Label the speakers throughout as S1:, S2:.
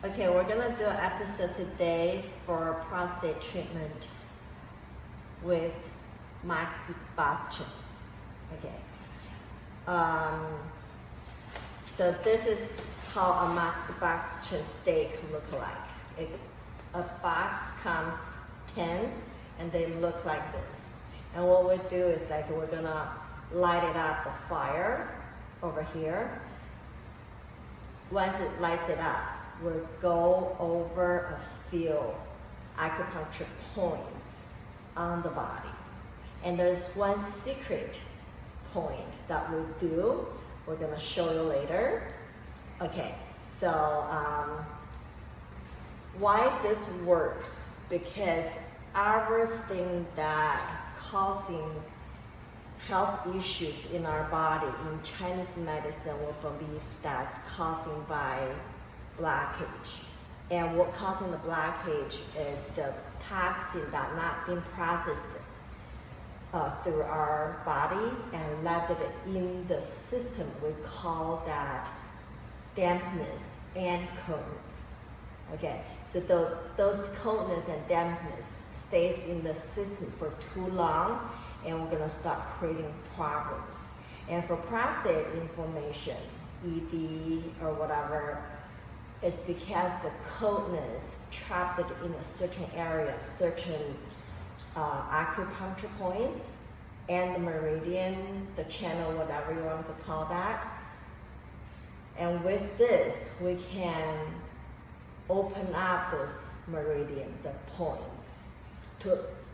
S1: Okay, we're gonna do an episode today for prostate treatment with moxibustion. Okay. So this is how a moxibustion steak look like. A box comes 10 and they look like this. And what we do is like we're gonna light it up the fire over here. Once it lights it up, we'll go over a few acupuncture points on the body. And there's one secret point that we do. We're gonna show you later. Okay, so why this works? Because everything that causing health issues in our body in Chinese medicine, we believe that's causing by blockage. And what causing the blockage is the toxin that not being processed through our body and left it in the system. We call that dampness and coldness. Okay, so those coldness and dampness stays in the system for too long, and we're gonna start creating problems. And for prostate inflammation, ED or whatever, it's because the coldness trapped it in a certain area, certain acupuncture points, and the meridian, the channel, whatever you want to call that. And with this, we can open up those meridian, the points.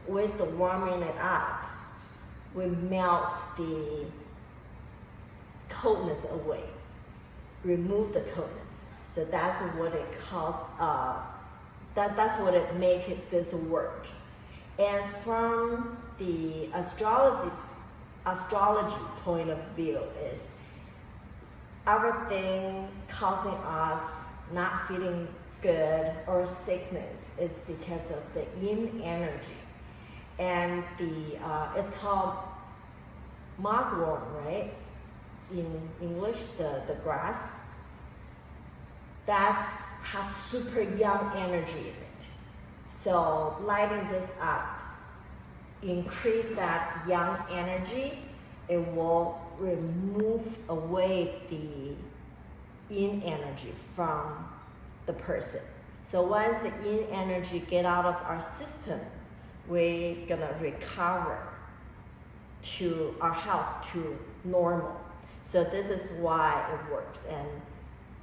S1: With the warming it up, we melt the coldness away, remove the coldness. So that's what it calls, that's what it makes this work. And from the astrology point of view is everything causing us not feeling good or sickness is because of the yin energy. And it's called mugwort, right? In English, the grass. That has super young energy in it. So lighting this up, increase that young energy, it will remove away the yin energy from the person. So once the yin energy get out of our system, we're gonna recover to our health to normal. So this is why it works. And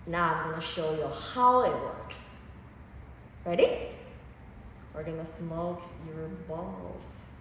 S1: now I'm gonna show you how it works. Ready? We're gonna smoke your balls.